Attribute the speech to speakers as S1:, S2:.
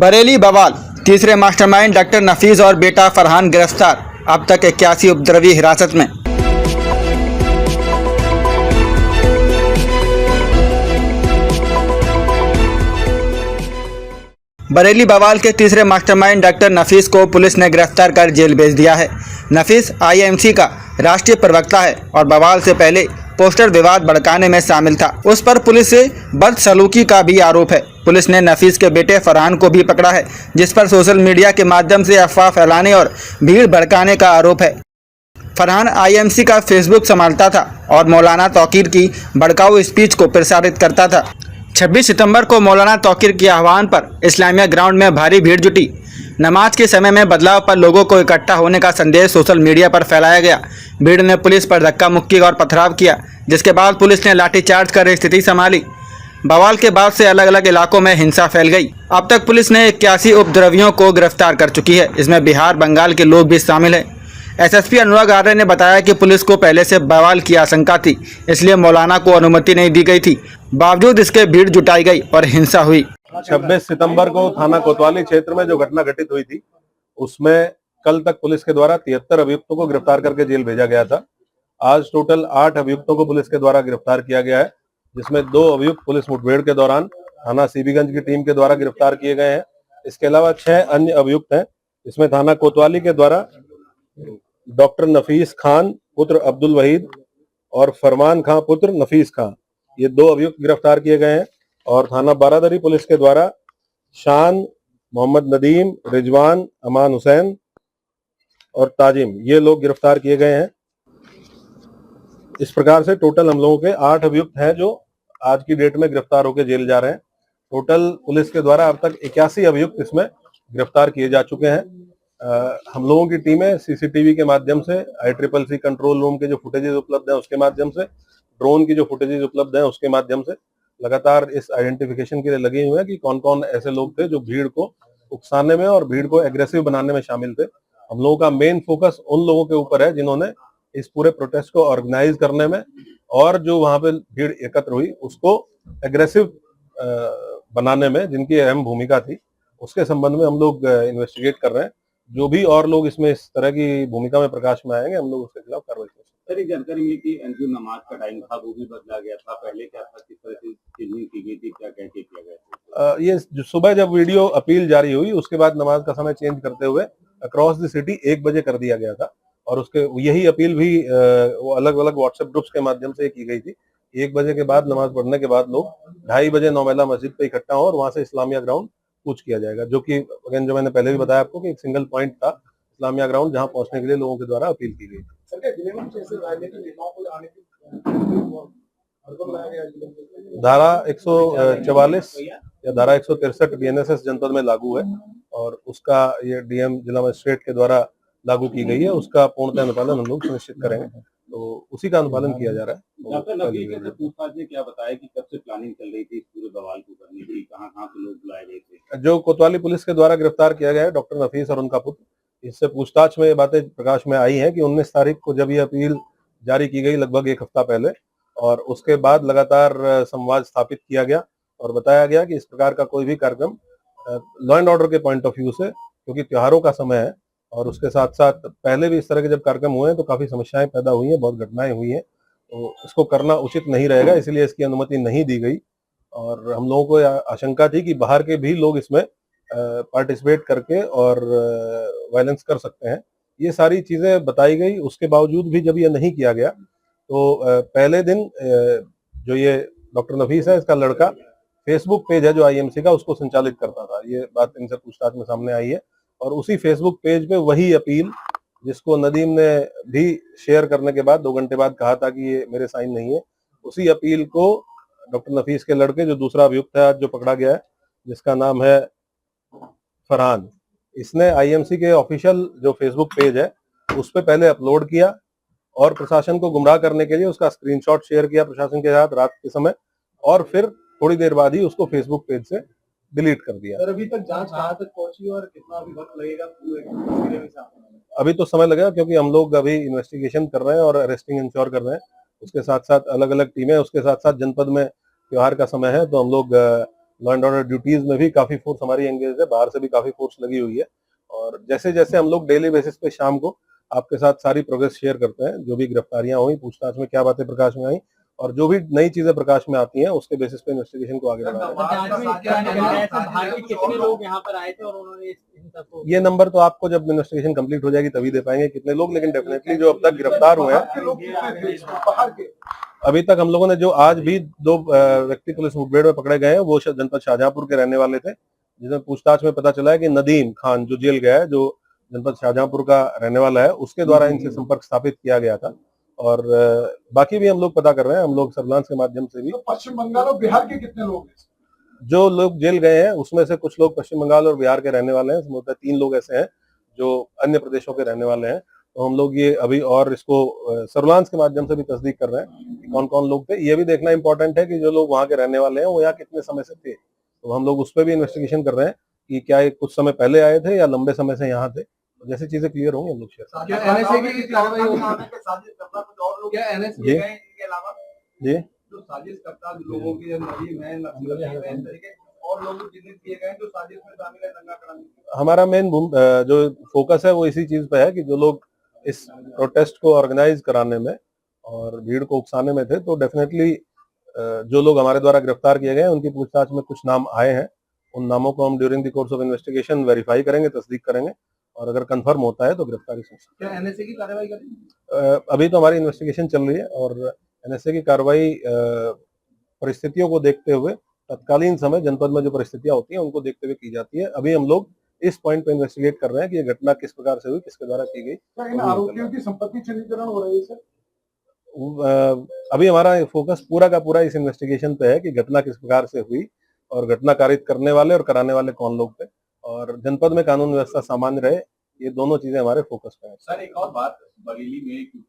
S1: बरेली बवाल, तीसरे mastermind doctor नफीस और बेटा फरहान गिरफ्तार। अब तक 81 उपद्रवी हिरासत में। बरेली बवाल के तीसरे मास्टरमाइंड डॉक्टर नफीस को पुलिस ने गिरफ्तार कर जेल भेज दिया है। नफीस आईएमसी का राष्ट्रीय प्रवक्ता है और बवाल से पहले पोस्टर विवाद भड़काने में शामिल था। उस पर पुलिस से बदसलूकी का भी आरोप है। पुलिस ने नफीस के बेटे फरहान को भी पकड़ा है, जिस पर सोशल मीडिया के माध्यम से अफवाह फैलाने और भीड़ भड़काने का आरोप है। फरहान आईएमसी का फेसबुक संभालता था और मौलाना तौकीर की भड़काऊ स्पीच को प्रसारित करता था। 26 सितंबर को मौलाना तौकीर के आह्वान पर इस्लामिया ग्राउंड में भारी भीड़ जुटी। नमाज के समय में बदलाव पर लोगों को इकट्ठा होने का संदेश सोशल मीडिया पर फैलाया गया। भीड़ ने पुलिस पर धक्का मुक्की और पथराव किया, जिसके बाद पुलिस ने लाठीचार्ज कर स्थिति संभाली। बवाल के बाद से अलग अलग इलाकों में हिंसा फैल गई। अब तक पुलिस ने 81 उपद्रवियों को गिरफ्तार कर चुकी है। इसमें बिहार, बंगाल के लोग भी शामिल हैं। एसएसपी अनुराग आर्य ने बताया कि पुलिस को पहले से बवाल की आशंका थी, इसलिए मौलाना को अनुमति नहीं दी गई थी। बावजूद इसके भीड़ जुटाई गई और हिंसा हुई।
S2: 26 सितंबर को थाना कोतवाली क्षेत्र में जो घटना घटित हुई थी, उसमें कल तक पुलिस के द्वारा 73 अभियुक्तों को गिरफ्तार करके जेल भेजा गया था। आज टोटल 8 अभियुक्तों को पुलिस के द्वारा गिरफ्तार किया गया है, जिसमें 2 अभियुक्त पुलिस मुठभेड़ के दौरान थाना सीबीगंज की टीम के द्वारा गिरफ्तार किए गए हैं। इसके अलावा 6 अन्य अभियुक्त हैं, इसमें थाना कोतवाली के द्वारा डॉक्टर नफीस खान पुत्र अब्दुल वहीद और फरमान खां पुत्र नफीस खां, ये 2 अभियुक्त गिरफ्तार किए गए हैं। और थाना बारादरी पुलिस के द्वारा शान, मोहम्मद नदीम, रिजवान, अमान हुसैन और ताजिम, ये लोग गिरफ्तार किए गए हैं। इस प्रकार से टोटल हम लोगों के 8 अभियुक्त हैं जो आज की डेट में गिरफ्तार होकर जेल जा रहे हैं। टोटल पुलिस के द्वारा अब तक 81 अभियुक्त इसमें गिरफ्तार किए जा चुके हैं। हम लोगों की टीमें सीसीटीवी के माध्यम से, ICCC कंट्रोल रूम के जो फुटेजेस उपलब्ध हैं उसके माध्यम से, ड्रोन की जो फुटेजेस उपलब्ध हैं उसके माध्यम से लगातार इस आइडेंटिफिकेशन के लिए लगे हुए हैं कि कौन कौन ऐसे लोग थे जो भीड़ को उकसाने में और भीड़ को एग्रेसिव बनाने में शामिल थे। हम लोगों का मेन फोकस उन लोगों के ऊपर है जिन्होंने इस पूरे प्रोटेस्ट को ऑर्गेनाइज करने में और जो वहां पे भीड़ एकत्र हुई उसको एग्रेसिव बनाने में जिनकी अहम भूमिका थी, उसके संबंध में हम लोग इन्वेस्टिगेट कर रहे हैं। जो भी और लोग इसमें इस तरह की भूमिका में प्रकाश में आएंगे, हम लोग उसके खिलाफ कार्रवाई करेंगे।
S3: सर, एक जानकारी मिली कि जो नमाज का टाइम था वो भी बदला गया था, पहले क्या था, किस तरह से चेंजिंग की गई थी, क्या क्या किया गया था?
S2: ये जो सुबह जब वीडियो अपील जारी हुई उसके बाद नमाज का समय चेंज करते हुए अक्रॉस द सिटी 1 बजे कर दिया गया था और उसके यही अपील भी वो अलग अलग व्हाट्सएप ग्रुप्स के माध्यम से की गई थी। 1 बजे के बाद नमाज पढ़ने के बाद लोग 2:30 बजे नौमेला मस्जिद पे इकट्ठा हो और वहां से इस्लामिया ग्राउंड कूच किया जाएगा, जो कि अगेन जो मैंने पहले भी बताया आपको कि एक सिंगल पॉइंट था इस्लामिया ग्राउंड, जहां पहुंचने के लिए लोगों के द्वारा अपील की गई। धारा 144 या धारा 163 बीएनएसएस जनपद में लागू है और उसका ये डीएम जिला मजिस्ट्रेट के द्वारा लागू की गई है। उसका पूर्णतः अनुपालन हम लोग सुनिश्चित करेंगे, तो उसी का अनुपालन किया जा रहा है।
S3: डॉक्टर नफीस ने पूछताछ में क्या बताया कि कब से प्लानिंग चल रही थी इस पूरे बवाल को करने की, कहां से लोग बुलाए गए थे?
S2: जो कोतवाली पुलिस के द्वारा गिरफ्तार किया गया है डॉक्टर नफीस और उनका पुत्र, इससे पूछताछ में ये बातें प्रकाश में आई है कि 19 तारीख को जब ये अपील जारी की गई लगभग 1 हफ्ता पहले, और उसके बाद लगातार संवाद स्थापित किया गया और बताया गया कि इस प्रकार का कोई भी कार्यक्रम लॉ एंड ऑर्डर के पॉइंट ऑफ व्यू से, क्योंकि त्योहारों का समय है और उसके साथ साथ पहले भी इस तरह के जब कार्यक्रम हुए हैं तो काफी समस्याएं पैदा हुई हैं, बहुत घटनाएं हुई हैं, तो इसको करना उचित नहीं रहेगा, इसलिए इसकी अनुमति नहीं दी गई। और हम लोगों को आशंका थी कि बाहर के भी लोग इसमें पार्टिसिपेट करके और वायलेंस कर सकते हैं, ये सारी चीजें बताई गई। उसके बावजूद भी जब ये नहीं किया गया तो पहले दिन जो ये डॉक्टर नफीस है, इसका लड़का फेसबुक पेज है जो आईएमसी का, उसको संचालित करता था। ये बात इनसे पूछताछ में सामने आई है और उसी फेसबुक पेज पे वही अपील जिसको नदीम ने भी शेयर करने के बाद 2 घंटे बाद कहा था कि ये मेरे साइन नहीं है, उसी अपील को डॉक्टर नफीस के लड़के, जो दूसरा अभियुक्त है आज जो पकड़ा गया है जिसका नाम है फरहान, इसने आईएमसी के ऑफिशियल जो फेसबुक पेज है उस पर पहले अपलोड किया और प्रशासन को गुमराह करने के लिए उसका स्क्रीनशॉट शेयर किया प्रशासन के साथ रात के समय, और फिर थोड़ी देर बाद ही उसको फेसबुक पेज से डिलीट कर दिया।
S3: सर, अभी तक जांच कहां तक पहुंची और कितना अभी वक्त लगेगा पूरे में?
S2: अभी तो समय लगेगा क्योंकि हम लोग अभी इन्वेस्टिगेशन कर रहे हैं और अरेस्टिंग इंश्योर कर रहे हैं। उसके साथ साथ अलग अलग टीमें, उसके साथ साथ जनपद में त्योहार का समय है तो हम लोग लॉ एंड ऑर्डर ड्यूटीज में भी काफी फोर्स हमारी एंगेज है, बाहर से भी काफी फोर्स लगी हुई है। और जैसे जैसे हम लोग डेली बेसिस पे शाम को आपके साथ सारी प्रोग्रेस शेयर करते हैं, जो भी गिरफ्तारियां हुई, पूछताछ में क्या बातें प्रकाश में आई और जो भी नई चीजें प्रकाश में आती हैं उसके बेसिस पे इन्वेस्टिगेशन को आगे बढ़ाया
S4: कितने लोग यहाँ पर आए थे और उन्होंने इन सबको
S2: ये नंबर तो आपको जब इन्वेस्टिगेशन कंप्लीट हो जाएगी तभी दे पाएंगे कितने लोग, लेकिन डेफिनेटली जो अब तक गिरफ्तार हुए हैं, अभी तक हम लोगों ने जो आज भी 2 व्यक्ति पुलिस मुठभेड़ में पकड़े गए हैं वो जनपद शाहजहांपुर के रहने वाले थे, जिसमें पूछताछ में पता चला है कि नदीम खान जो जेल गया है, जो जनपद शाहजहांपुर का रहने वाला है, उसके द्वारा इनसे संपर्क स्थापित किया गया था। और बाकी भी हम लोग पता कर रहे हैं, हम लोग सर्विलांस के माध्यम से भी।
S5: तो पश्चिम बंगाल और बिहार के कितने लोग हैं?
S2: जो लोग जेल गए हैं उसमें से कुछ लोग पश्चिम बंगाल और बिहार के रहने वाले हैं, संभवतः 3 लोग ऐसे हैं जो अन्य प्रदेशों के रहने वाले हैं। तो हम लोग ये अभी और इसको सर्विलांस के माध्यम से भी तस्दीक कर रहे हैं कि कौन कौन लोग थे। ये भी देखना इंपॉर्टेंट है कि जो लोग वहाँ के रहने वाले हैं वो यहाँ कितने समय से थे, तो हम लोग उस पर भी इन्वेस्टिगेशन कर रहे हैं कि क्या ये कुछ समय पहले आए थे या लंबे समय से यहाँ थे। तो जैसे चीजें क्लियर होंगी हम लोग शेयर
S5: क्या एनएसए की कार्रवाई होगी? क्या एनएसए
S2: जी
S5: के अलावा
S2: जी
S5: जो साजिश करता लोगों की नदीम है, नसीर है, इस तरीके और लोग चिन्हित किए गए जो साजिश में शामिल है दंगा कराने की?
S2: हमारा मेन जो फोकस है वो इसी चीज पे है कि जो लोग इस प्रोटेस्ट को ऑर्गेनाइज कराने में और भीड़ को उकसाने में थे, तो डेफिनेटली जो लोग हमारे द्वारा गिरफ्तार किए गए हैं उनकी पूछताछ में कुछ नाम आए हैं। उन नामों को हम during the course of investigation verify करेंगे, तस्दीक करेंगे और अगर कंफर्म होता है तो गिरफ्तारी से।
S5: क्या एनएसए की कार्रवाई करेंगे?
S2: अभी तो हमारी इन्वेस्टिगेशन चल रही है और एनएसए की कार्रवाई परिस्थितियों को देखते हुए तत्कालीन समय जनपद में जो परिस्थितियां होती हैं उनको देखते हुए की जाती है। अभी हम लोग इस पॉइंट पे इन्वेस्टिगेट कर रहे हैं कि ये घटना किस प्रकार से हुई, किसके द्वारा की गई।
S5: क्या इन आरोपियों की संपत्ति चिन्हीकरण हो रही है सर?
S2: अभी हमारा फोकस पूरा का पूरा इस इन्वेस्टिगेशन पे है कि घटना किस प्रकार से हुई और घटना कारित करने वाले और कराने वाले कौन लोग थे और जनपद में कानून व्यवस्था सामान्य रहे, ये दोनों चीजें हमारे फोकस पे है।
S3: सर एक और बात, बरेली में